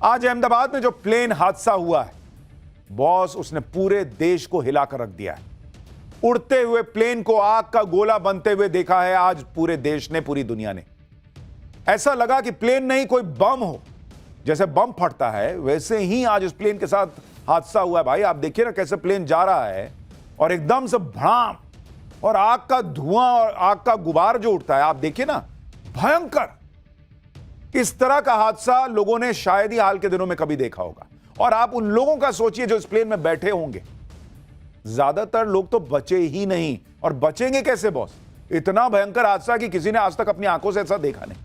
आज अहमदाबाद में जो प्लेन हादसा हुआ है बॉस, उसने पूरे देश को हिलाकर रख दिया है। उड़ते हुए प्लेन को आग का गोला बनते हुए देखा है आज पूरे देश ने, पूरी दुनिया ने। ऐसा लगा कि प्लेन नहीं कोई बम हो, जैसे बम फटता है वैसे ही आज इस प्लेन के साथ हादसा हुआ है। भाई आप देखिए ना कैसे प्लेन जा रहा है और एकदम से भड़ाम, और आग का धुआं और आग का गुबार जो उठता है, आप देखिए ना, भयंकर। इस तरह का हादसा लोगों ने शायद ही हाल के दिनों में कभी देखा होगा। और आप उन लोगों का सोचिए जो इस प्लेन में बैठे होंगे, ज्यादातर लोग तो बचे ही नहीं। और बचेंगे कैसे बॉस? इतना भयंकर हादसा कि किसी ने आज तक अपनी आंखों से ऐसा देखा नहीं।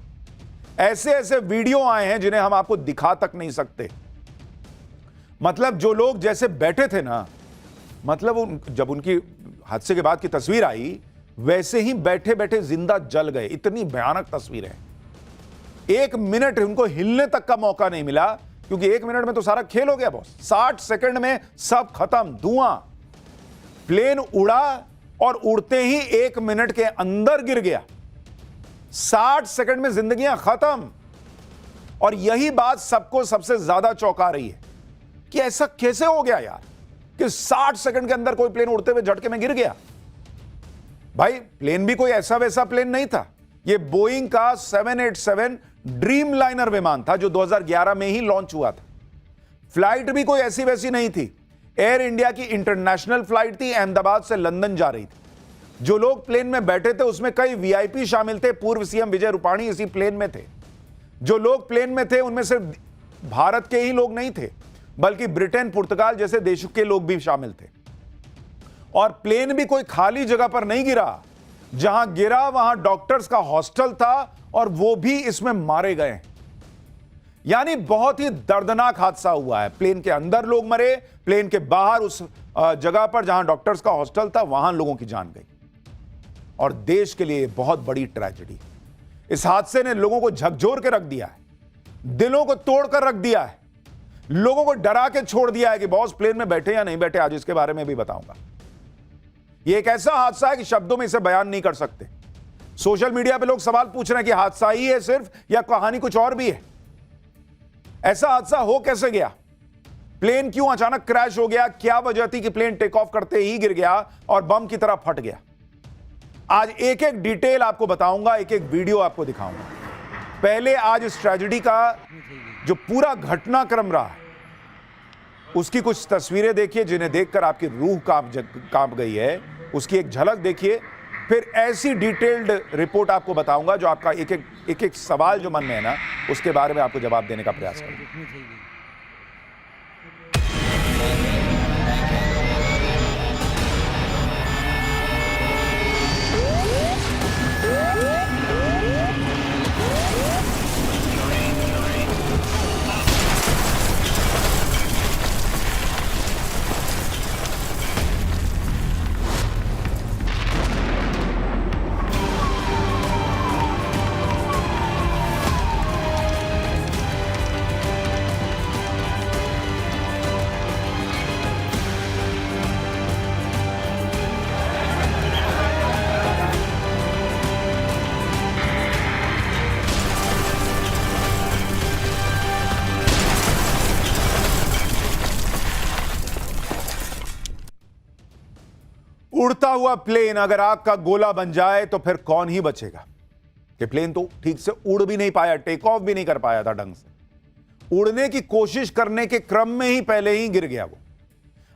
ऐसे ऐसे वीडियो आए हैं जिन्हें हम आपको दिखा तक नहीं सकते। मतलब जो लोग जैसे बैठे थे ना, मतलब जब उनकी हादसे के बाद की तस्वीर आई वैसे ही बैठे बैठे जिंदा जल गए। इतनी भयानक तस्वीर है। 1 मिनट उनको हिलने तक का मौका नहीं मिला, क्योंकि 1 मिनट में तो सारा खेल हो गया बॉस। 60 सेकंड में सब खत्म, धुआं। प्लेन उड़ा और उड़ते ही 1 मिनट के अंदर गिर गया। 60 सेकंड में जिंदगियां खत्म। और यही बात सबको सबसे ज्यादा चौंका रही है कि ऐसा कैसे हो गया यार कि 60 सेकंड के अंदर कोई प्लेन उड़ते हुए झटके में गिर गया। भाई प्लेन भी कोई ऐसा वैसा प्लेन नहीं था। यह बोइंग का 787 ड्रीम लाइनर विमान था जो 2011 में ही लॉन्च हुआ था। फ्लाइट भी कोई ऐसी वैसी नहीं थी। एयर इंडिया की इंटरनेशनल फ्लाइट थी, अहमदाबाद से लंदन जा रही थी। जो लोग प्लेन में बैठे थे उसमें कई वीआईपी शामिल थे। पूर्व सीएम विजय रूपाणी इसी प्लेन में थे। जो लोग प्लेन में थे उनमें सिर्फ भारत के ही लोग नहीं थे, बल्कि ब्रिटेन, पुर्तगाल जैसे देशों के लोग भी शामिल थे। और प्लेन भी कोई खाली जगह पर नहीं गिरा। जहां गिरा वहां डॉक्टर्स का हॉस्टल था और वो भी इसमें मारे गए। यानी बहुत ही दर्दनाक हादसा हुआ है। प्लेन के अंदर लोग मरे, प्लेन के बाहर उस जगह पर जहां डॉक्टर्स का हॉस्टल था वहां लोगों की जान गई। और देश के लिए बहुत बड़ी ट्रेजेडी। इस हादसे ने लोगों को झकझोर के रख दिया है, दिलों को तोड़कर रख दिया है, लोगों को डरा के छोड़ दिया है कि बॉस प्लेन में बैठे या नहीं बैठे। आज इसके बारे में भी बताऊंगा। यह एक ऐसा हादसा है कि शब्दों में इसे बयान नहीं कर सकते। सोशल मीडिया पे लोग सवाल पूछ रहे हैं कि हादसा ही है सिर्फ या कहानी कुछ और भी है। ऐसा हादसा हो कैसे गया? प्लेन क्यों अचानक क्रैश हो गया? क्या वजह थी कि प्लेन टेक ऑफ करते ही गिर गया और बम की तरह फट गया? आज एक एक डिटेल आपको बताऊंगा, एक एक वीडियो आपको दिखाऊंगा। पहले आज इस ट्रेजेडी का जो पूरा घटनाक्रम रहा उसकी कुछ तस्वीरें देखिए जिन्हें देखकर आपकी रूह कांप गई है। उसकी एक झलक देखिए, फिर ऐसी डिटेल्ड रिपोर्ट आपको बताऊंगा जो आपका एक एक सवाल जो मन में है ना, उसके बारे में आपको जवाब देने का प्रयास करूंगा। उड़ता हुआ प्लेन अगर आग का गोला बन जाए तो फिर कौन ही बचेगा? कि प्लेन तो ठीक से उड़ भी नहीं पाया, टेक ऑफ भी नहीं कर पाया था ढंग से। उड़ने की कोशिश करने के क्रम में ही पहले ही गिर गया वो।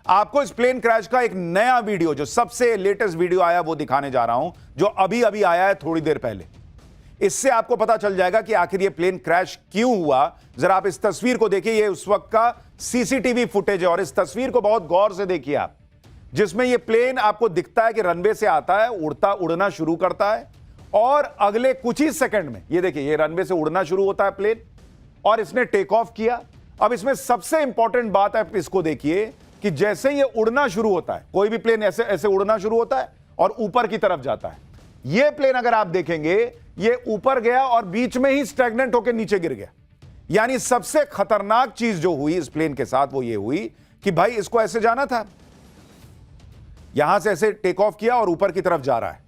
आपको इस प्लेन क्रैश का एक नया वीडियो, जो सबसे लेटेस्ट वीडियो आया वो दिखाने जा रहा हूं, जो अभी अभी आया है थोड़ी देर पहले। इससे आपको पता चल जाएगा कि आखिर ये प्लेन क्रैश क्यों हुआ। जरा आप इस तस्वीर को देखिए। ये उस वक्त का सीसीटीवी फुटेज है और इस तस्वीर को बहुत गौर से देखिए आप, जिसमें यह प्लेन आपको दिखता है कि रनवे से आता है, उड़ना शुरू करता है और अगले कुछ ही सेकंड में ये देखिए, ये रनवे से उड़ना शुरू होता है प्लेन और इसने टेक ऑफ किया। अब इसमें सबसे इंपॉर्टेंट बात है, इसको देखिए कि जैसे ये उड़ना शुरू होता है, कोई भी प्लेन ऐसे ऐसे उड़ना शुरू होता है और ऊपर की तरफ जाता है। यह प्लेन अगर आप देखेंगे, ये ऊपर गया और बीच में ही स्टैग्नेंट होकर नीचे गिर गया। यानी सबसे खतरनाक चीज जो हुई इस प्लेन के साथ वो ये हुई कि भाई इसको ऐसे जाना था, यहां से ऐसे टेक ऑफ किया और ऊपर की तरफ जा रहा है,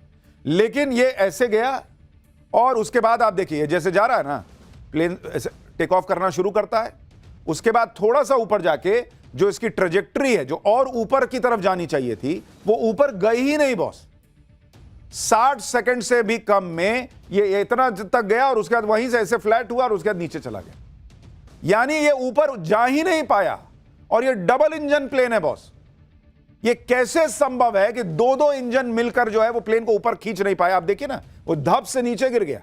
लेकिन ये ऐसे गया और उसके बाद आप देखिए जैसे जा रहा है ना, प्लेन ऐसे टेक ऑफ करना शुरू करता है उसके बाद थोड़ा सा ऊपर जाके जो इसकी ट्रेजेक्टरी है, जो और ऊपर की तरफ जानी चाहिए थी, वो ऊपर गई ही नहीं बॉस। 60 सेकंड से भी कम में ये इतना तक गया और उसके बाद वहीं से ऐसे फ्लैट हुआ और उसके बाद नीचे चला गया। यानी ये ऊपर जा ही नहीं पाया। और ये डबल इंजन प्लेन है बॉस। ये कैसे संभव है कि दो दो इंजन मिलकर जो है वो प्लेन को ऊपर खींच नहीं पाया? आप देखिए ना, वो धप से नीचे गिर गया।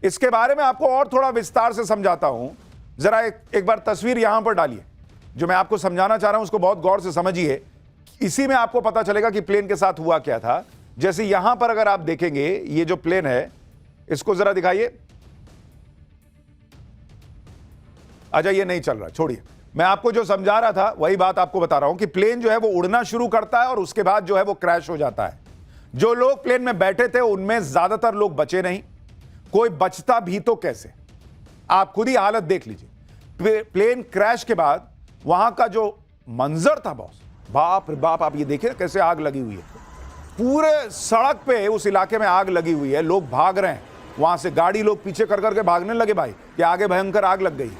इसके बारे में आपको और थोड़ा विस्तार से समझाता हूं। जरा एक बार तस्वीर यहां पर डालिए। जो मैं आपको समझाना चाह रहा हूं उसको बहुत गौर से समझिए। इसी में आपको पता चलेगा कि प्लेन के साथ हुआ क्या था। जैसे यहां पर अगर आप देखेंगे, ये जो प्लेन है, इसको जरा दिखाइए। अच्छा, ये नहीं चल रहा, छोड़िए। मैं आपको जो समझा रहा था वही बात आपको बता रहा हूं कि प्लेन जो है वो उड़ना शुरू करता है और उसके बाद जो है वो क्रैश हो जाता है। जो लोग प्लेन में बैठे थे उनमें ज्यादातर लोग बचे नहीं। कोई बचता भी तो कैसे? आप खुद ही हालत देख लीजिए। प्लेन क्रैश के बाद वहां का जो मंजर था बॉस, बाप रे बाप। आप ये देखिए कैसे आग लगी हुई है। पूरे सड़क पे उस इलाके में आग लगी हुई है। लोग भाग रहे हैं वहां से, गाड़ी लोग पीछे कर करके भागने लगे भाई कि आगे भयंकर आग लग गई।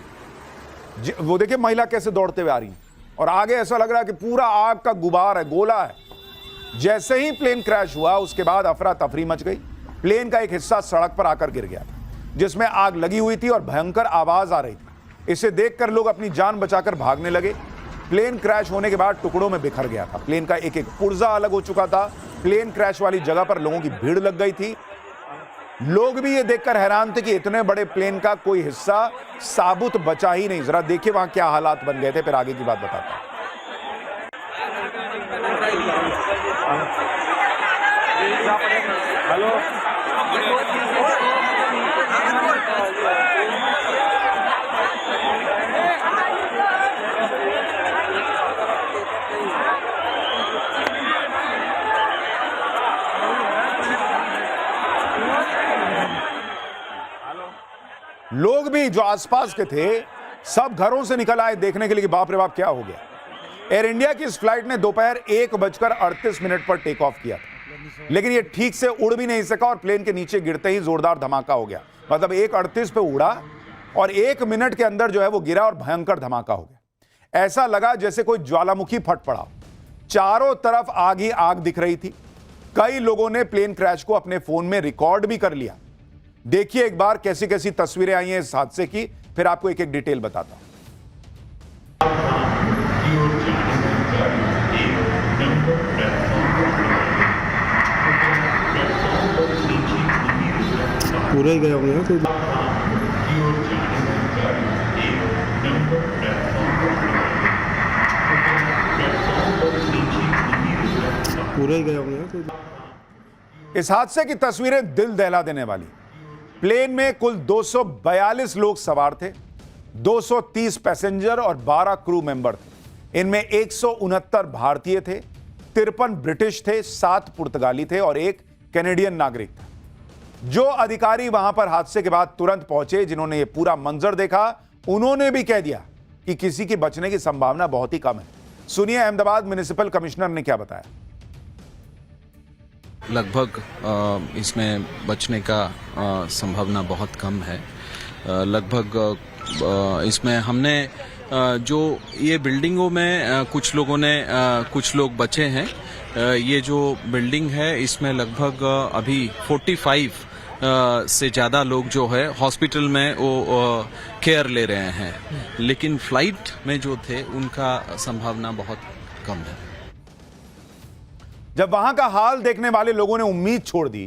वो देखिए महिला कैसे दौड़ते हुए आ रही है और आगे ऐसा लग रहा है कि पूरा आग का गुबार है, गोला है। जैसे ही प्लेन क्रैश हुआ उसके बाद अफरा तफरी मच गई। प्लेन का एक हिस्सा सड़क पर आकर गिर गया जिसमें आग लगी हुई थी और भयंकर आवाज आ रही थी। इसे देखकर लोग अपनी जान बचाकर भागने लगे। प्लेन क्रैश होने के बाद टुकड़ों में बिखर गया था। प्लेन का एक एक पुर्जा अलग हो चुका था। प्लेन क्रैश वाली जगह पर लोगों की भीड़ लग गई थी। लोग भी ये देखकर हैरान थे कि इतने बड़े प्लेन का कोई हिस्सा साबुत बचा ही नहीं। जरा देखिए वहां क्या हालात बन गए थे, फिर आगे की बात बताता हूं। लोग भी जो आसपास के थे सब घरों से निकल आए देखने के लिए कि बाप रे बाप क्या हो गया। एयर इंडिया की इस फ्लाइट ने दोपहर 1:38 पर टेक ऑफ किया था, लेकिन ये ठीक से उड़ भी नहीं सका और प्लेन के नीचे गिरते ही जोरदार धमाका हो गया। मतलब 1:38 पे उड़ा और 1 मिनट के अंदर जो है वो गिरा और भयंकर धमाका हो गया। ऐसा लगा जैसे कोई ज्वालामुखी फट पड़ा। चारों तरफ आग ही आग दिख रही थी। कई लोगों ने प्लेन क्रैश को अपने फोन में रिकॉर्ड भी कर लिया। देखिए एक बार कैसी कैसी तस्वीरें आई हैं इस हादसे की, फिर आपको एक एक डिटेल बताता हूं। पूरा ही गया होगा कोई। पूरा ही गया होगा कोई। इस हादसे की तस्वीरें दिल दहला देने वाली। प्लेन में कुल 242 लोग सवार थे, 230 पैसेंजर और 12 क्रू मेंबर थे। इनमें 169 भारतीय थे, 53 ब्रिटिश थे, 7 पुर्तगाली थे और 1 कैनेडियन नागरिक था। जो अधिकारी वहां पर हादसे के बाद तुरंत पहुंचे, जिन्होंने यह पूरा मंजर देखा, उन्होंने भी कह दिया कि किसी की बचने की संभावना बहुत ही कम है। सुनिए अहमदाबाद म्युनिसिपल कमिश्नर ने क्या बताया। लगभग इसमें बचने का संभावना बहुत कम है। लगभग इसमें हमने जो ये बिल्डिंगों में कुछ लोग बचे हैं। ये जो बिल्डिंग है इसमें लगभग अभी 45 से ज़्यादा लोग जो है हॉस्पिटल में वो केयर ले रहे हैं, लेकिन फ्लाइट में जो थे उनका संभावना बहुत कम है। जब वहां का हाल देखने वाले लोगों ने उम्मीद छोड़ दी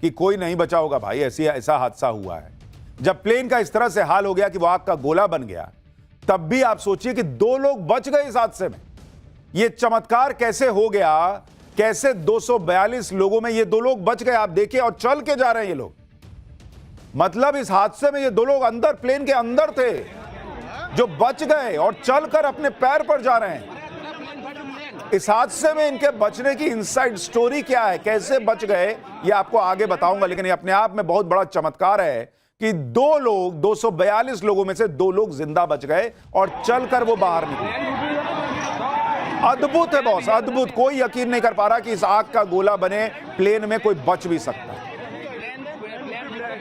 कि कोई नहीं बचा होगा भाई, ऐसा हादसा हुआ है। जब प्लेन का इस तरह से हाल हो गया कि वो आग का गोला बन गया, तब भी आप सोचिए कि 2 लोग बच गए इस हादसे में। ये चमत्कार कैसे हो गया? कैसे 242 लोगों में ये 2 लोग बच गए? आप देखिए, और चल के जा रहे हैं ये लोग। मतलब इस हादसे में ये 2 लोग अंदर, प्लेन के अंदर थे, जो बच गए और चलकर अपने पैर पर जा रहे हैं। इस हादसे में इनके बचने की इनसाइड स्टोरी क्या है, कैसे बच गए, ये आपको आगे बताऊंगा। लेकिन ये अपने आप में बहुत बड़ा चमत्कार है कि 2 लोग, 242 लोगों में से 2 लोग जिंदा बच गए और चलकर वो बाहर निकले। अद्भुत है बॉस, अद्भुत। कोई यकीन नहीं कर पा रहा कि इस आग का गोला बने प्लेन में कोई बच भी सकता है,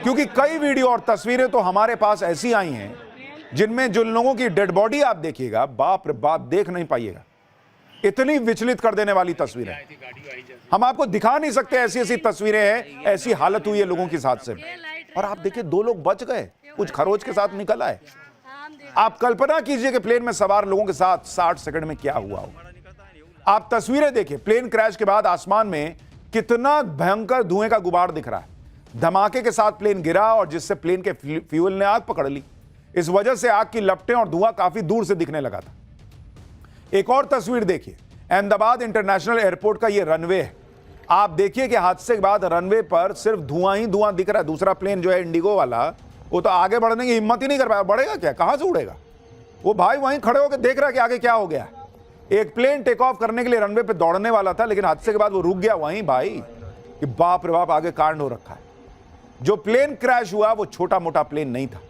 क्योंकि कई वीडियो और तस्वीरें तो हमारे पास ऐसी आई हैं जिनमें जो लोगों की डेड बॉडी आप देखिएगा, बाप रे बाप, देख नहीं पाइएगा, इतनी विचलित कर देने वाली तस्वीरें हम आपको दिखा नहीं सकते। ऐसी ऐसी तस्वीरें हैं, ऐसी हालत हुई है लोगों के साथ से। और आप देखिए 2 लोग बच गए, कुछ खरोच के साथ निकल आए। आप कल्पना कीजिए कि प्लेन में सवार लोगों के साथ 60 सेकंड में क्या हुआ हो। आप तस्वीरें देखिए, प्लेन क्रैश के बाद आसमान में कितना भयंकर धुएं का गुबार दिख रहा है। धमाके के साथ प्लेन गिरा और जिससे प्लेन के फ्यूल ने आग पकड़ ली। इस वजह से आग की लपटें और धुआं काफी दूर से दिखने लगा था। एक और तस्वीर देखिए, अहमदाबाद इंटरनेशनल एयरपोर्ट का यह रनवे है। आप देखिए कि हादसे के बाद रनवे पर सिर्फ धुआं ही धुआं दिख रहा है। दूसरा प्लेन जो है इंडिगो वाला, वो तो आगे बढ़ने की हिम्मत ही नहीं कर पाया। बढ़ेगा क्या, कहां से उड़ेगा वो? भाई वहीं खड़े होकर देख रहा है कि आगे क्या हो गया। एक प्लेन टेक ऑफ करने के लिए रनवे पे दौड़ने वाला था, लेकिन हादसे के बाद वो रुक गया वहीं। भाई कि बाप रे बाप, आगे कांड हो रखा है। जो प्लेन क्रैश हुआ वो छोटा मोटा प्लेन नहीं था,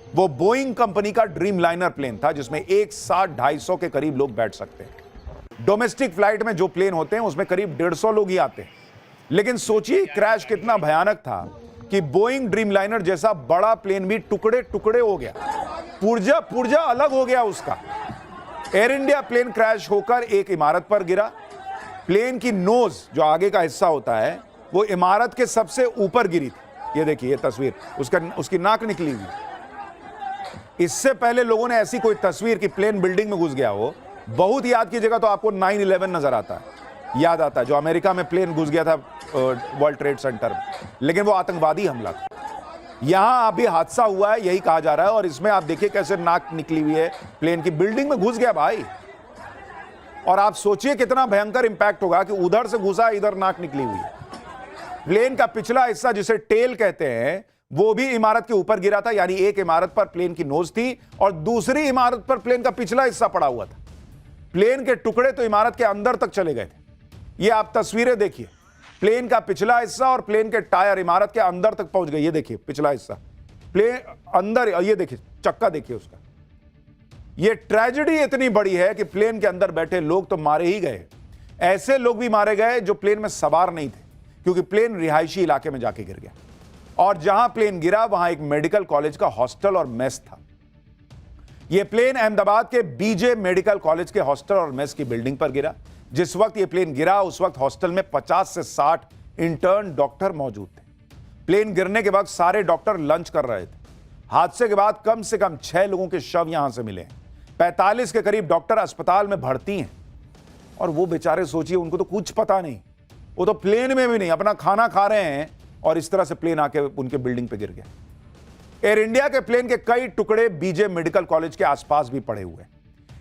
वो बोइंग कंपनी का ड्रीम लाइनर प्लेन था, जिसमें एक साथ 250 के करीब लोग बैठ सकते हैं। डोमेस्टिक फ्लाइट में जो प्लेन होते हैं उसमें करीब 150 लोग ही आते हैं। लेकिन सोचिए क्रैश कितना भयानक था कि बोइंग ड्रीम लाइनर जैसा बड़ा प्लेन भी टुकड़े टुकड़े हो गया, पुर्जा अलग हो गया उसका। एयर इंडिया प्लेन क्रैश होकर एक इमारत पर गिरा। प्लेन की नोज, जो आगे का हिस्सा होता है, वो इमारत के सबसे ऊपर गिरी थी। ये देखिए, ये तस्वीर, उसकी नाक निकली हुई। इससे पहले लोगों ने ऐसी कोई तस्वीर कि प्लेन बिल्डिंग में घुस गया हो, बहुत याद कीजिएगा तो आपको 9/11 नजर आता है, याद आता है, जो अमेरिका में प्लेन घुस गया था वर्ल्ड ट्रेड सेंटर में, लेकिन वो आतंकवादी हमला था। यहां अभी हादसा हुआ है, यही कहा जा रहा है। और इसमें आप देखिए कैसे नाक निकली हुई है, प्लेन की बिल्डिंग में घुस गया भाई। और आप सोचिए कितना भयंकर इंपैक्ट होगा कि उधर से घुसा, इधर नाक निकली हुई है। प्लेन का पिछला हिस्सा, जिसे टेल कहते हैं, वो भी इमारत के ऊपर गिरा था। यानी एक इमारत पर प्लेन की नोज थी और दूसरी इमारत पर प्लेन का पिछला हिस्सा पड़ा हुआ था। प्लेन के टुकड़े तो इमारत के अंदर तक चले गए थे। ये आप तस्वीरें देखिए, प्लेन का पिछला हिस्सा और प्लेन के टायर इमारत के अंदर तक पहुंच गए। ये देखिए पिछला हिस्सा, प्लेन अंदर, ये देखिए चक्का देखिए उसका। ये ट्रेजेडी इतनी बड़ी है कि प्लेन के अंदर बैठे लोग तो मारे ही गए। ऐसे लोग भी मारे गए जो प्लेन में सवार नहीं थे, क्योंकि प्लेन रिहायशी इलाके में जाके गिर गया। और जहां प्लेन गिरा वहां एक मेडिकल कॉलेज का हॉस्टल और मेस था। यह प्लेन अहमदाबाद के बीजे मेडिकल कॉलेज के हॉस्टल और मेस की बिल्डिंग पर गिरा। जिस वक्त यह प्लेन गिरा उस वक्त हॉस्टल में 50 से 60 इंटर्न डॉक्टर मौजूद थे। प्लेन गिरने के वक्त सारे डॉक्टर लंच कर रहे थे। हादसे के बाद कम से कम 6 लोगों के शव यहां से मिले हैं। 45 के करीब डॉक्टर अस्पताल में भर्ती हैं। और वो बेचारे, सोचिए, उनको तो कुछ पता नहीं, वो तो प्लेन में भी नहीं, अपना खाना खा रहे हैं और इस तरह से प्लेन आके उनके बिल्डिंग पे गिर गया। एयर इंडिया के प्लेन के कई टुकड़े बीजे मेडिकल कॉलेज के आसपास भी पड़े हुए।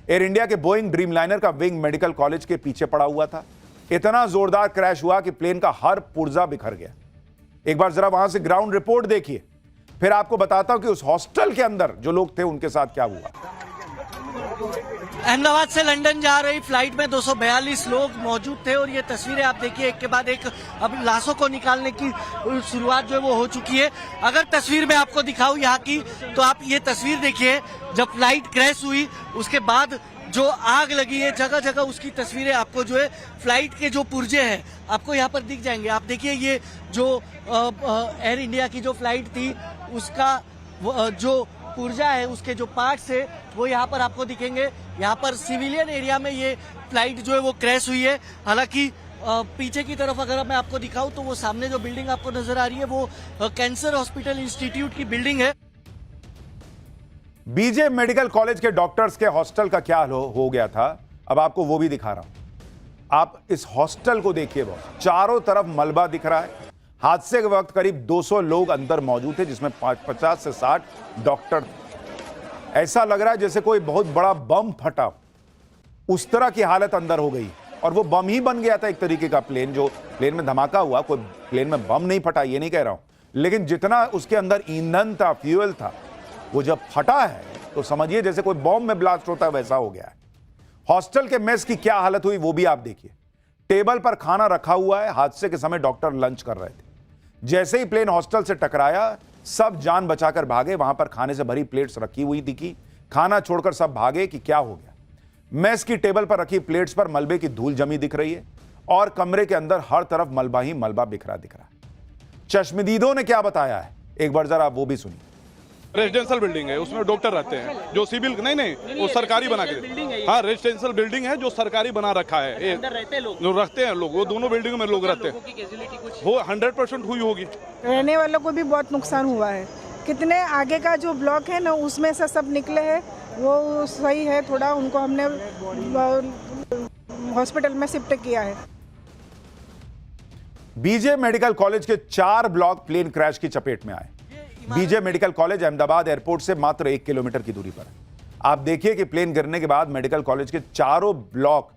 एयर इंडिया के बोइंग ड्रीम लाइनर का विंग मेडिकल कॉलेज के पीछे पड़ा हुआ था। इतना जोरदार क्रैश हुआ कि प्लेन का हर पुर्जा बिखर गया। एक बार जरा वहां से ग्राउंड रिपोर्ट देखिए, फिर आपको बताता हूं कि उस हॉस्टल के अंदर जो लोग थे उनके साथ क्या हुआ। अहमदाबाद से लंदन जा रही फ्लाइट में 242 लोग मौजूद थे और ये तस्वीरें आप देखिए, एक के बाद एक अब लाशों को निकालने की शुरुआत जो है वो हो चुकी है। अगर तस्वीर में आपको दिखाऊं यहाँ की, तो आप ये तस्वीर देखिए, जब फ्लाइट क्रैश हुई उसके बाद जो आग लगी है जगह जगह, उसकी तस्वीरें आपको जो है फ्लाइट के जो पुर्जे हैं आपको यहाँ पर दिख जाएंगे। आप देखिए, ये जो एयर इंडिया की जो फ्लाइट थी उसका जो पुर्जा है, उसके जो पार्ट्स है वो यहाँ पर आपको दिखेंगे। यहाँ पर सिविलियन एरिया में ये फ्लाइट जो है वो क्रैश हुई है। हालांकि पीछे की तरफ अगर मैं आपको दिखाऊं तो वो सामने जो बिल्डिंग आपको नजर आ रही है वो कैंसर हॉस्पिटल इंस्टीट्यूट की बिल्डिंग है। बीजे मेडिकल कॉलेज के डॉक्टर्स के हॉस्टल का क्या हो गया था, अब आपको वो भी दिखा रहा हूं। आप इस हॉस्टल को देखिए, बॉस, चारों तरफ मलबा दिख रहा है। हादसे के वक्त करीब 200 लोग अंदर मौजूद थे, जिसमें 50 से 60 डॉक्टर थे। ऐसा लग रहा है जैसे कोई बहुत बड़ा बम फटा, उस तरह की हालत अंदर हो गई। और वो बम ही बन गया था एक तरीके का। प्लेन, जो प्लेन में धमाका हुआ, कोई प्लेन में बम नहीं फटा, ये नहीं कह रहा हूं, लेकिन जितना उसके अंदर ईंधन था, फ्यूल था, वो जब फटा है तो समझिए जैसे कोई बॉम्ब में ब्लास्ट होता है वैसा हो गया है। हॉस्टल के मेस की क्या हालत हुई वो भी आप देखिए। टेबल पर खाना रखा हुआ है। हादसे के समय डॉक्टर लंच कर रहे थे। जैसे ही प्लेन हॉस्टल से टकराया, सब जान बचाकर भागे। वहां पर खाने से भरी प्लेट्स रखी हुई दिखी। खाना छोड़कर सब भागे कि क्या हो गया। मेस की टेबल पर रखी प्लेट्स पर मलबे की धूल जमी दिख रही है और कमरे के अंदर हर तरफ मलबा ही मलबा बिखरा दिख रहा है। चश्मदीदों ने क्या बताया है, एक बार जरा वो भी सुनिए। रेजिडेंशियल बिल्डिंग है, उसमें डॉक्टर रहते हैं जो सिविल नहीं वो सरकारी बना के, हाँ रेजिडेंशियल बिल्डिंग है जो सरकारी बना रखा है। जो रहते हैं लोग, वो दोनों बिल्डिंग में लोग रहते हैं, वो 100% हुई होगी। रहने वालों को भी बहुत नुकसान हुआ है। कितने आगे का जो ब्लॉक है ना उसमें से सब निकले हैं, वो सही है। थोड़ा उनको हमने हॉस्पिटल में शिफ्ट किया है। बीजे मेडिकल कॉलेज के 4 ब्लॉक प्लेन क्रैश की चपेट में आए। BJ medical college Ahmedabad airport से मात्र 1 किलोमीटर की दूरी पर है। आप देखिए कि प्लेन गिरने के बाद मेडिकल कॉलेज के चारों ब्लॉक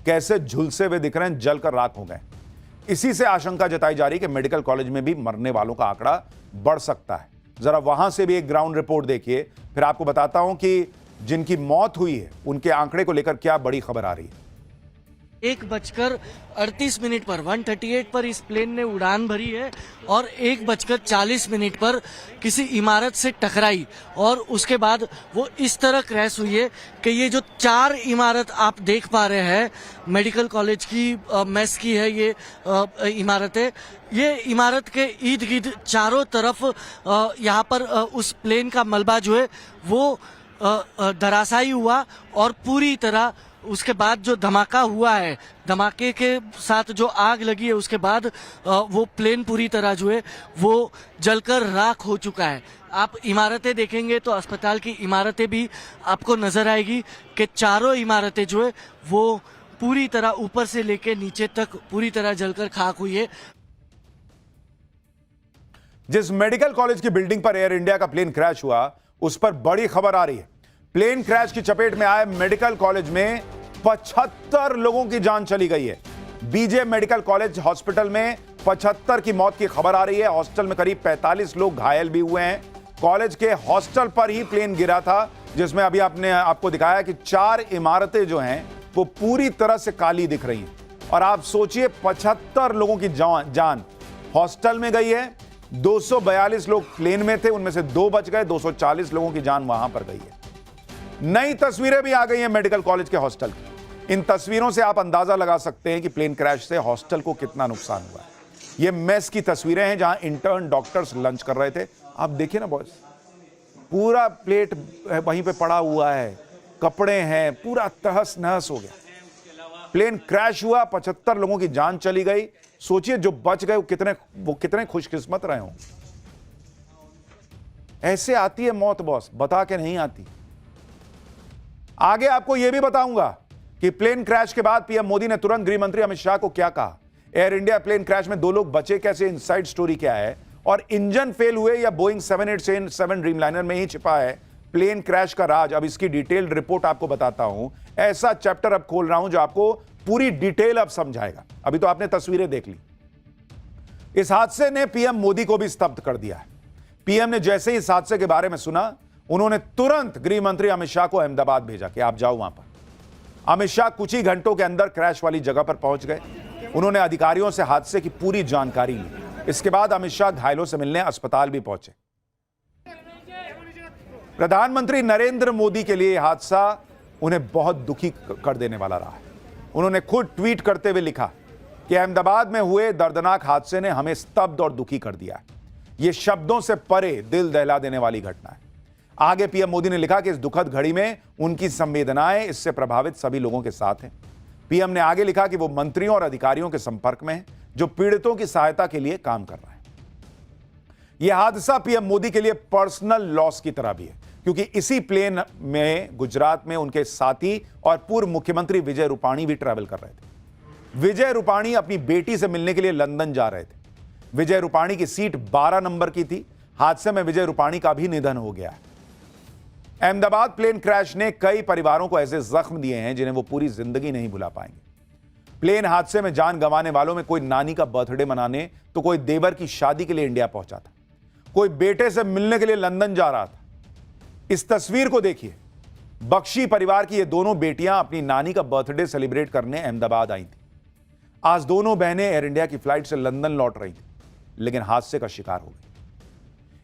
कैसे झुलसे हुए दिख रहे हैं, जलकर राख हो गए। इसी से आशंका जताई जा रही है कि मेडिकल कॉलेज में भी मरने वालों का आंकड़ा बढ़ सकता है। जरा वहां से भी एक ग्राउंड रिपोर्ट देखिए, फिर आपको बताता हूं कि जिनकी मौत हुई है उनके आंकड़े को लेकर क्या बड़ी खबर आ रही है। 1:38 पर 138 पर इस प्लेन ने उड़ान भरी है और 1:40 पर किसी इमारत से टकराई और उसके बाद वो इस तरह क्रैश हुई है कि ये जो 4 इमारत आप देख पा रहे हैं मेडिकल कॉलेज की मेस की है ये इमारत है। ये इमारत के इर्द गिर्द चारों तरफ यहाँ पर उस प्लेन का मलबा जो है वो धराशायी हुआ और पूरी तरह उसके बाद जो धमाका हुआ है, धमाके के साथ जो आग लगी है उसके बाद वो प्लेन पूरी तरह जो है वो जलकर राख हो चुका है। आप इमारतें देखेंगे तो अस्पताल की इमारतें भी आपको नजर आएगी कि चारों इमारतें जो है वो पूरी तरह ऊपर से लेकर नीचे तक पूरी तरह जलकर खाक हुई है। जिस मेडिकल कॉलेज की बिल्डिंग पर एयर इंडिया का प्लेन क्रैश हुआ उस पर बड़ी खबर आ रही है। प्लेन क्रैश की चपेट में आए मेडिकल कॉलेज में 75 लोगों की जान चली गई है। बीजे मेडिकल कॉलेज हॉस्पिटल में 75 की मौत की खबर आ रही है। हॉस्टल में करीब 45 लोग घायल भी हुए हैं। कॉलेज के हॉस्टल पर ही प्लेन गिरा था जिसमें अभी आपको दिखाया कि 4 इमारतें जो हैं वो पूरी तरह से काली दिख रही हैं। और आप सोचिए 75 लोगों की जान हॉस्टल में गई है। 242 लोग प्लेन में थे, उनमें से 2 बच गए। 240 लोगों की जान वहां पर गई है। नई तस्वीरें भी आ गई हैं मेडिकल कॉलेज के हॉस्टल की। इन तस्वीरों से आप अंदाजा लगा सकते हैं कि प्लेन क्रैश से हॉस्टल को कितना नुकसान हुआ है। ये मेस की तस्वीरें हैं जहां इंटर्न डॉक्टर्स लंच कर रहे थे। आप देखिए ना बॉयज, पूरा प्लेट वहीं पे पड़ा हुआ है, कपड़े हैं, पूरा तहस नहस हो गया। प्लेन क्रैश हुआ, 75 लोगों की जान चली गई। सोचिए जो बच गए वो कितने खुशकिस्मत रहे हों। ऐसे आती है मौत बॉस, बता के नहीं आती। आगे आपको यह भी बताऊंगा कि प्लेन क्रैश के बाद पीएम मोदी ने तुरंत गृह मंत्री अमित शाह को क्या कहा। एयर इंडिया प्लेन क्रैश में 2 लोग बचे कैसे, इनसाइड स्टोरी क्या है, और इंजन फेल हुए या बोइंग 787 ड्रीमलाइनर में ही छिपा है प्लेन क्रैश का राज। अब इसकी डिटेल्ड रिपोर्ट आपको बताता हूं। ऐसा चैप्टर अब खोल रहा हूं जो आपको पूरी डिटेल अब समझाएगा। अभी तो आपने तस्वीरें देख ली। इस हादसे ने पीएम मोदी को भी स्तब्ध कर दिया है। पीएम ने जैसे ही इस हादसे के बारे में सुना, उन्होंने तुरंत गृह मंत्री अमित शाह को अहमदाबाद भेजा कि आप जाओ वहां पर। अमित शाह कुछ ही घंटों के अंदर क्रैश वाली जगह पर पहुंच गए। उन्होंने अधिकारियों से हादसे की पूरी जानकारी ली। इसके बाद अमित शाह घायलों से मिलने अस्पताल भी पहुंचे। प्रधानमंत्री नरेंद्र मोदी के लिए यह हादसा उन्हें बहुत दुखी कर देने वाला रहा है। उन्होंने खुद ट्वीट करते हुए लिखा कि अहमदाबाद में हुए दर्दनाक हादसे ने हमें स्तब्ध और दुखी कर दिया है। यह शब्दों से परे दिल दहला देने वाली घटना है। आगे पीएम मोदी ने लिखा कि इस दुखद घड़ी में उनकी संवेदनाएं इससे प्रभावित सभी लोगों के साथ हैं। पीएम ने आगे लिखा कि वो मंत्रियों और अधिकारियों के संपर्क में हैं जो पीड़ितों की सहायता के लिए काम कर रहे हैं। यह हादसा पीएम मोदी के लिए पर्सनल लॉस की तरह भी है, क्योंकि इसी प्लेन में गुजरात में उनके साथी और पूर्व मुख्यमंत्री विजय रूपाणी भी ट्रैवल कर रहे थे। विजय रूपाणी अपनी बेटी से मिलने के लिए लंदन जा रहे थे। विजय रूपाणी की सीट 12 नंबर की थी। हादसे में विजय रूपाणी का भी निधन हो गया है। अहमदाबाद प्लेन क्रैश ने कई परिवारों को ऐसे जख्म दिए हैं जिन्हें वो पूरी जिंदगी नहीं भुला पाएंगे। प्लेन हादसे में जान गंवाने वालों में कोई नानी का बर्थडे मनाने तो कोई देवर की शादी के लिए इंडिया पहुंचा था, कोई बेटे से मिलने के लिए लंदन जा रहा था। इस तस्वीर को देखिए। बख्शी परिवार की ये दोनों बेटियां अपनी नानी का बर्थडे सेलिब्रेट करने अहमदाबाद आई थी। आज दोनों बहनें एयर इंडिया की फ्लाइट से लंदन लौट रही थी, लेकिन हादसे का शिकार हो गई।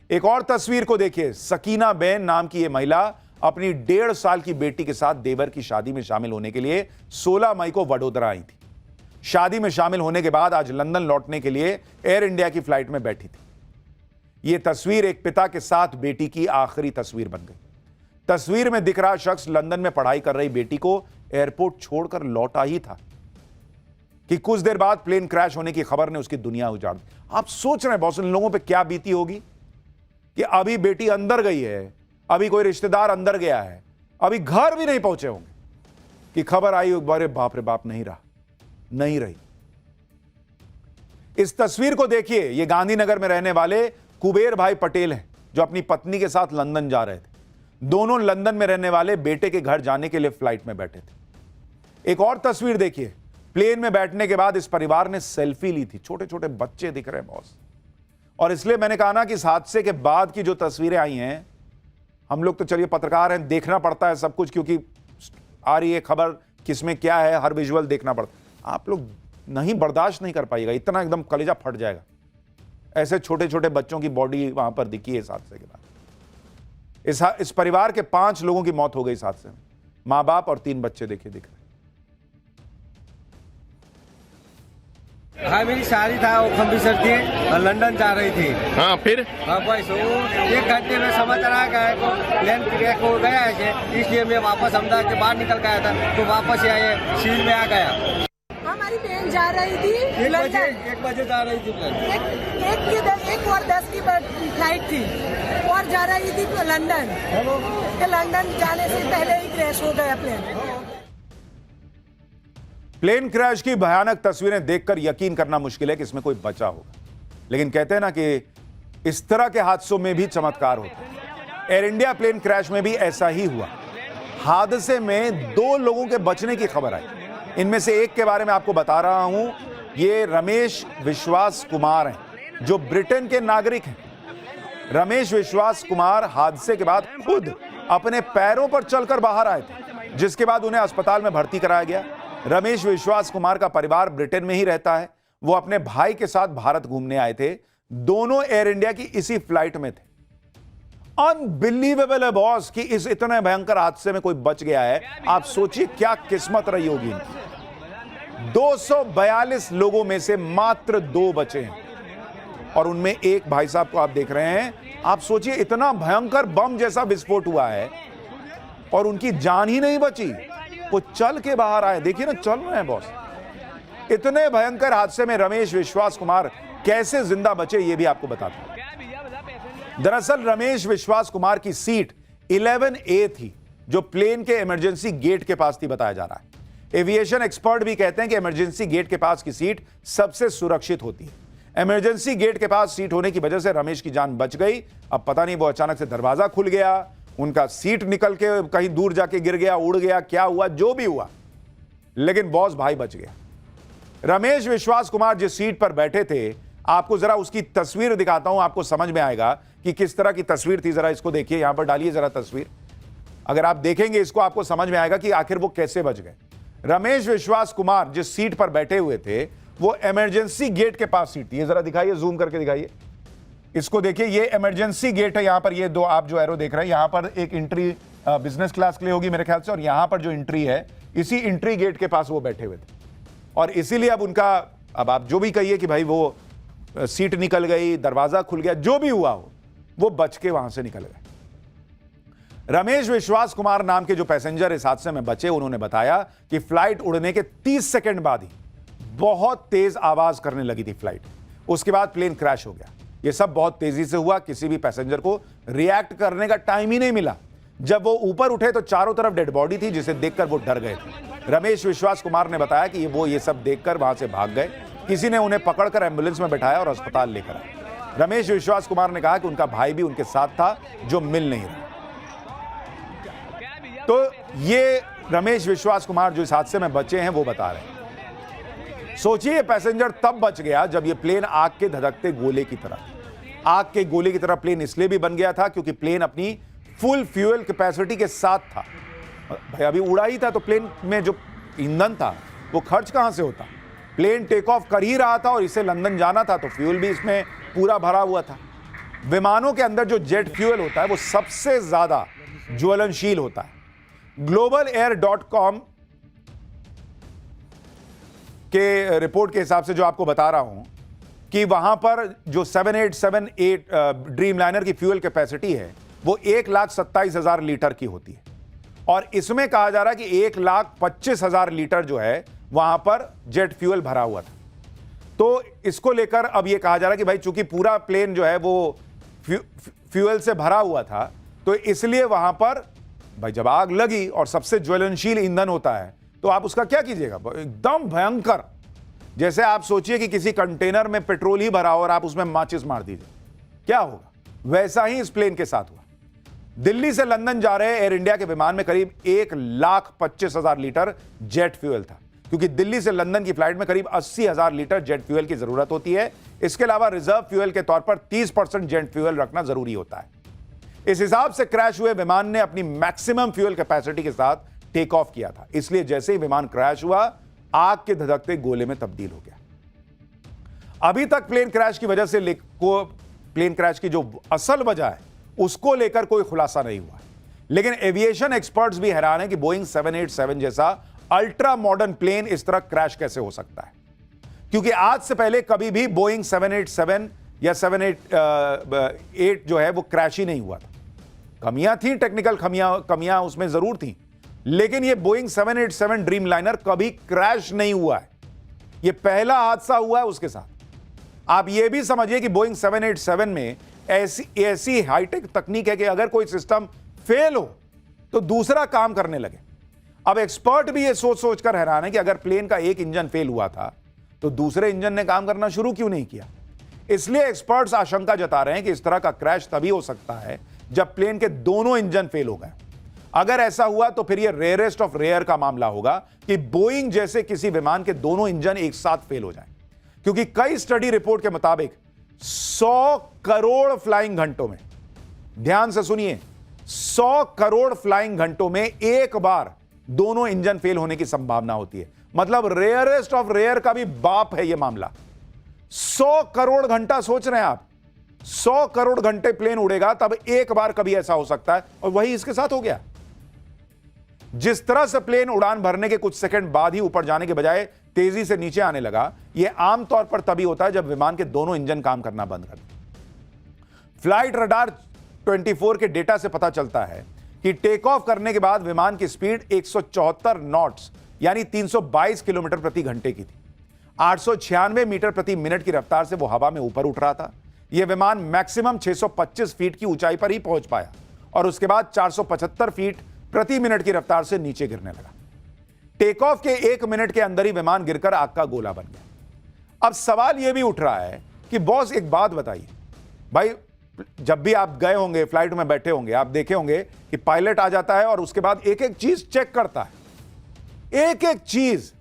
एक और तस्वीर को देखिए। सकीना बेन नाम की यह महिला अपनी 1.5 साल की बेटी के साथ देवर की शादी में शामिल होने के लिए 16 मई को वडोदरा आई थी। शादी में शामिल होने के बाद आज लंदन लौटने के लिए एयर इंडिया की फ्लाइट में बैठी थी। यह तस्वीर एक पिता के साथ बेटी की आखिरी तस्वीर बन गई। तस्वीर में दिख रहा शख्स लंदन में पढ़ाई कर रही बेटी को एयरपोर्ट छोड़कर लौटा ही था कि कुछ देर बाद प्लेन क्रैश होने की खबर ने उसकी दुनिया उजाड़ दी। आप सोच रहे हैं बॉस, इन लोगों पे क्या बीती होगी कि अभी बेटी अंदर गई है, अभी कोई रिश्तेदार अंदर गया है, अभी घर भी नहीं पहुंचे होंगे कि खबर आई, अरे बाप रे बाप, नहीं रहा, नहीं रही। इस तस्वीर को देखिए, ये गांधीनगर में रहने वाले कुबेर भाई पटेल हैं जो अपनी पत्नी के साथ लंदन जा रहे थे। दोनों लंदन में रहने वाले बेटे के घर जाने के लिए फ्लाइट में बैठे थे। एक और तस्वीर देखिए, प्लेन में बैठने के बाद इस परिवार ने सेल्फी ली थी। छोटे छोटे बच्चे दिख रहे हैं बॉस। और इसलिए मैंने कहा ना कि इस हादसे के बाद की जो तस्वीरें आई हैं, हम लोग तो चलिए पत्रकार हैं, देखना पड़ता है सब कुछ, क्योंकि आ रही है खबर, किसमें क्या है, हर विजुअल देखना पड़ता है। आप लोग नहीं बर्दाश्त नहीं कर पाइएगा, इतना एकदम कलेजा फट जाएगा। ऐसे छोटे छोटे बच्चों की बॉडी वहां पर दिखी है इस हादसे के बाद। इस परिवार के 5 लोगों की मौत हो गई इस हादसे में। मां बाप और 3 बच्चे देखिए दिख रहे। हाँ, मेरी शादी था, वो अमृतसर थी और लंदन जा रही थी। हाँ, फिर हाँ बस वो 1 घंटे में समाचार आ गया को प्लेन क्रैश हो गया है, इसलिए मैं वापस अहमदाबाद के बाहर निकल गया था, तो वापस आए सिविल में आ गया। हमारी बहन जा रही थी 1 बजे जा रही थी प्लेन। 1:10 की फ्लाइट थी और जा रही थी लंदन। लंदन जाने से पहले ही क्रैश हो गया प्लेन। प्लेन क्रैश की भयानक तस्वीरें देखकर यकीन करना मुश्किल है कि इसमें कोई बचा होगा, लेकिन कहते हैं ना कि इस तरह के हादसों में भी चमत्कार होते हैं। एयर इंडिया प्लेन क्रैश में भी ऐसा ही हुआ। हादसे में 2 लोगों के बचने की खबर आई। इनमें से एक के बारे में आपको बता रहा हूं। ये रमेश विश्वास कुमार हैं जो ब्रिटेन के नागरिक हैं। रमेश विश्वास कुमार हादसे के बाद खुद अपने पैरों पर चलकर बाहर आए थे, जिसके बाद उन्हें अस्पताल में भर्ती कराया गया। रमेश विश्वास कुमार का परिवार ब्रिटेन में ही रहता है। वो अपने भाई के साथ भारत घूमने आए थे। दोनों एयर इंडिया की इसी फ्लाइट में थे। अनबिलीवेबल है बॉस कि इस इतने भयंकर हादसे में कोई बच गया है। आप सोचिए क्या किस्मत रही होगी इनकी। 242 लोगों में से मात्र 2 बचे हैं और उनमें एक भाई साहब को आप देख रहे हैं। आप सोचिए इतना भयंकर बम जैसा विस्फोट हुआ है और उनकी जान ही नहीं बची। वो चल के बाहर आए, देखिए ना, चल रहे हैं बॉस। इतने भयंकर हादसे में रमेश विश्वास कुमार कैसे जिंदा बचे ये भी आपको बताता हूं। दरअसल रमेश विश्वास कुमार की सीट 11A थी जो प्लेन के इमरजेंसी गेट के पास थी, बताया जा रहा है। एविएशन एक्सपर्ट भी कहते हैं कि इमरजेंसी गेट के पास की सीट सबसे सुरक्षित होती है। इमरजेंसी गेट के पास सीट होने की वजह से रमेश की जान बच गई। अब पता नहीं वो अचानक से दरवाजा खुल गया, उनका सीट निकल के कहीं दूर जाके गिर गया, उड़ गया, क्या हुआ, जो भी हुआ, लेकिन बॉस भाई बच गया। रमेश विश्वास कुमार जिस सीट पर बैठे थे, आपको जरा उसकी तस्वीर दिखाता हूं, आपको समझ में आएगा कि किस तरह की तस्वीर थी। जरा इसको देखिए, यहां पर डालिए जरा तस्वीर। अगर आप देखेंगे इसको आपको समझ में आएगा कि आखिर वो कैसे बच गए। रमेश विश्वास कुमार जिस सीट पर बैठे हुए थे वो इमरजेंसी गेट के पास सीट थी। ये जरा दिखाइए, जूम करके दिखाइए, इसको देखिए। ये इमरजेंसी गेट है। यहां पर ये 2 आप जो एरो देख रहे हैं, यहां पर एक एंट्री बिजनेस क्लास के लिए होगी मेरे ख्याल से, और यहां पर जो एंट्री है, इसी एंट्री गेट के पास वो बैठे हुए थे। और इसीलिए अब उनका, अब आप जो भी कहिए कि भाई वो सीट निकल गई, दरवाजा खुल गया, जो भी हुआ हो, वो बच के वहां से निकल गए। रमेश विश्वास कुमार नाम के जो पैसेंजर इस हादसे में बचे, उन्होंने बताया कि फ्लाइट उड़ने के 30 सेकंड बाद ही बहुत तेज आवाज करने लगी थी फ्लाइट। उसके बाद प्लेन क्रैश हो गया। यह सब बहुत तेजी से हुआ, किसी भी पैसेंजर को रिएक्ट करने का टाइम ही नहीं मिला। जब वो ऊपर उठे तो चारों तरफ डेड बॉडी थी, जिसे देखकर वो डर गए थे। रमेश विश्वास कुमार ने बताया कि वो ये सब देखकर वहां से भाग गए। किसी ने उन्हें पकड़कर एम्बुलेंस में बैठाया और अस्पताल लेकर आए। रमेश विश्वास कुमार ने कहा कि उनका भाई भी उनके साथ था जो मिल नहीं रहा। तो ये रमेश विश्वास कुमार जो इस हादसे में बचे हैं वो बता रहे हैं। सोचिए पैसेंजर तब बच गया जब ये प्लेन आग के धधकते गोले की तरह, आग के गोले की तरह प्लेन इसलिए भी बन गया था क्योंकि प्लेन अपनी फुल फ्यूल कैपेसिटी के साथ था। भाई अभी उड़ा ही था तो प्लेन में जो ईंधन था वो खर्च कहां से होता। प्लेन टेक ऑफ कर ही रहा था और इसे लंदन जाना था तो फ्यूल भी इसमें पूरा भरा हुआ था। विमानों के अंदर जो जेट फ्यूल होता है वो सबसे ज्यादा ज्वलनशील होता है। GlobalAir.com के रिपोर्ट के हिसाब से जो आपको बता रहा हूं कि वहां पर जो 7878 ड्रीम लाइनर की फ्यूल कैपेसिटी है वो 1,27,000 लीटर की होती है, और इसमें कहा जा रहा है कि 1,25,000 लीटर जो है वहां पर जेट फ्यूल भरा हुआ था। तो इसको लेकर अब यह कहा जा रहा है कि भाई चूंकि पूरा प्लेन जो है वो फ्यूल से भरा हुआ था, तो इसलिए वहां पर भाई जब आग लगी और सबसे ज्वलनशील ईंधन होता है तो आप उसका क्या कीजिएगा, एकदम भयंकर। जैसे आप सोचिए कि किसी कंटेनर में पेट्रोल ही भरा हो और आप उसमें माचिस मार दीजिए, क्या होगा। वैसा ही इस प्लेन के साथ हुआ। दिल्ली से लंदन जा रहे एयर इंडिया के विमान में करीब 1,25,000 लीटर जेट फ्यूल था, क्योंकि दिल्ली से लंदन की फ्लाइट में करीब 80,000 लीटर जेट फ्यूल की जरूरत होती है। इसके अलावा रिजर्व फ्यूल के तौर पर 30% जेट फ्यूल रखना जरूरी होता है। इस हिसाब से क्रैश हुए विमान ने अपनी मैक्सिमम फ्यूल कैपेसिटी के साथ टेक ऑफ किया था। इसलिए जैसे ही विमान क्रैश हुआ, आग के धधकते गोले में तब्दील हो गया। अभी तक प्लेन क्रैश की वजह से प्लेन क्रैश की जो असल वजह है उसको लेकर कोई खुलासा नहीं हुआ, लेकिन एविएशन एक्सपर्ट्स भी हैरान हैं कि बोइंग 787 जैसा अल्ट्रा मॉडर्न प्लेन इस तरह क्रैश कैसे हो सकता है, क्योंकि आज से पहले कभी भी बोइंग 787 या 788 जो है वो क्रैश ही नहीं हुआ था। कमियां थी, टेक्निकल कमियां उसमें जरूर थी, लेकिन ये बोइंग 787 ड्रीम लाइनर कभी क्रैश नहीं हुआ है। ये पहला हादसा हुआ है उसके साथ। आप ये भी समझिए कि बोइंग 787 में ऐसी हाईटेक तकनीक है कि अगर कोई सिस्टम फेल हो तो दूसरा काम करने लगे। अब एक्सपर्ट भी ये सोच कर हैरान है कि अगर प्लेन का एक इंजन फेल हुआ था तो दूसरे इंजन ने काम करना शुरू क्यों नहीं किया। इसलिए एक्सपर्ट्स आशंका जता रहे हैं कि इस तरह का क्रैश तभी हो सकता है जब प्लेन के दोनों इंजन फेल हो गए। अगर ऐसा हुआ तो फिर यह रेयरेस्ट ऑफ रेयर का मामला होगा कि बोइंग जैसे किसी विमान के दोनों इंजन एक साथ फेल हो जाएं, क्योंकि कई स्टडी रिपोर्ट के मुताबिक 100 करोड़ फ्लाइंग घंटों में, ध्यान से सुनिए, 100 करोड़ फ्लाइंग घंटों में एक बार दोनों इंजन फेल होने की संभावना होती है। मतलब रेयरेस्ट ऑफ रेयर का भी बाप है यह मामला। 100 करोड़ घंटा सोच रहे हैं आप, 100 करोड़ घंटे प्लेन उड़ेगा तब एक बार कभी ऐसा हो सकता है, और वही इसके साथ हो गया। जिस तरह से प्लेन उड़ान भरने के कुछ सेकंड बाद ही ऊपर जाने के बजाय तेजी से नीचे आने लगा, यह आमतौर पर तभी होता है जब विमान के दोनों इंजन काम करना बंद कर दें। फ्लाइट रडार 24 के डेटा से पता चलता है कि टेक ऑफ करने के बाद विमान की स्पीड 174 नॉट्स यानी 322 किलोमीटर प्रति घंटे की थी। 896 मीटर प्रति मिनट की रफ्तार से वो हवा में ऊपर उठ रहा था। यह विमान मैक्सिमम 625 फीट की ऊंचाई पर ही पहुंच पाया और उसके बाद 475 फीट प्रति मिनट की रफ्तार से नीचे गिरने लगा। टेक ऑफ के 1 मिनट के अंदर ही विमान गिरकर आग का गोला बन गया। अब सवाल यह भी उठ रहा है कि बॉस एक बात बताइए, भाई जब भी आप गए होंगे, फ्लाइट में बैठे होंगे, आप देखे होंगे कि पायलट आ जाता है और उसके बाद एक एक चीज चेक करता है, एक एक चीज।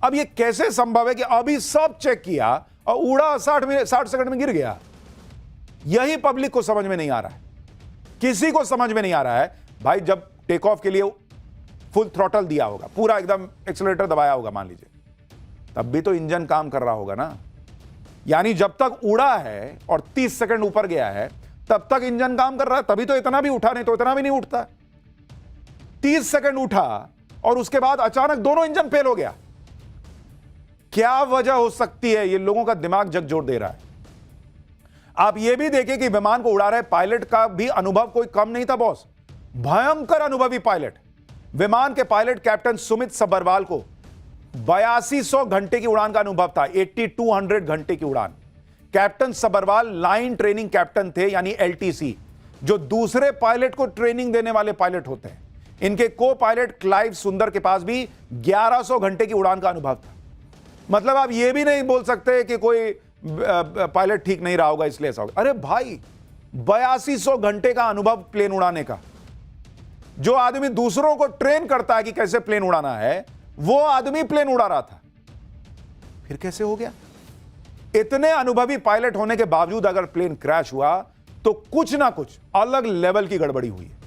अब यह कैसे संभव है कि अभी सब चेक किया और उड़ा 60 सेकंड में गिर गया? यही पब्लिक को समझ में नहीं आ रहा है, किसी को समझ में नहीं आ रहा है। भाई जब टेक ऑफ के लिए फुल थ्रॉटल दिया होगा, पूरा एकदम एक्सीलरेटर दबाया होगा मान लीजिए, तब भी तो इंजन काम कर रहा होगा ना। यानी जब तक उड़ा है और 30 सेकंड ऊपर गया है तब तक इंजन काम कर रहा है, तभी तो इतना भी उठा, नहीं तो इतना भी नहीं उठता। 30 सेकंड उठा और उसके बाद अचानक दोनों इंजन फेल हो गया। क्या वजह हो सकती है? ये लोगों का दिमाग झकझोर दे रहा है। आप ये भी देखें कि विमान को उड़ा रहे पायलट का भी अनुभव कोई कम नहीं था बॉस, भयंकर अनुभवी पायलट। विमान के पायलट कैप्टन सुमित सब्बरवाल को 8200 घंटे की उड़ान का अनुभव था, 8200 घंटे की उड़ान। Captain Sabharwal line training captain थे यानी LTC, जो दूसरे पायलट को ट्रेनिंग देने वाले पायलट होते हैं। इनके को पायलट क्लाइव सुंदर के पास भी 1100 घंटे की उड़ान का अनुभव था। मतलब आप ये भी नहीं बोल सकते कि कोई पायलट ठीक नहीं रहा होगा इसलिए ऐसा होगा। अरे भाई 8200 घंटे का अनुभव प्लेन उड़ाने का। जो आदमी दूसरों को ट्रेन करता है कि कैसे प्लेन उड़ाना है, वो आदमी प्लेन उड़ा रहा था, फिर कैसे हो गया? इतने अनुभवी पायलट होने के बावजूद अगर प्लेन क्रैश हुआ तो कुछ ना कुछ अलग लेवल की गड़बड़ी हुई है।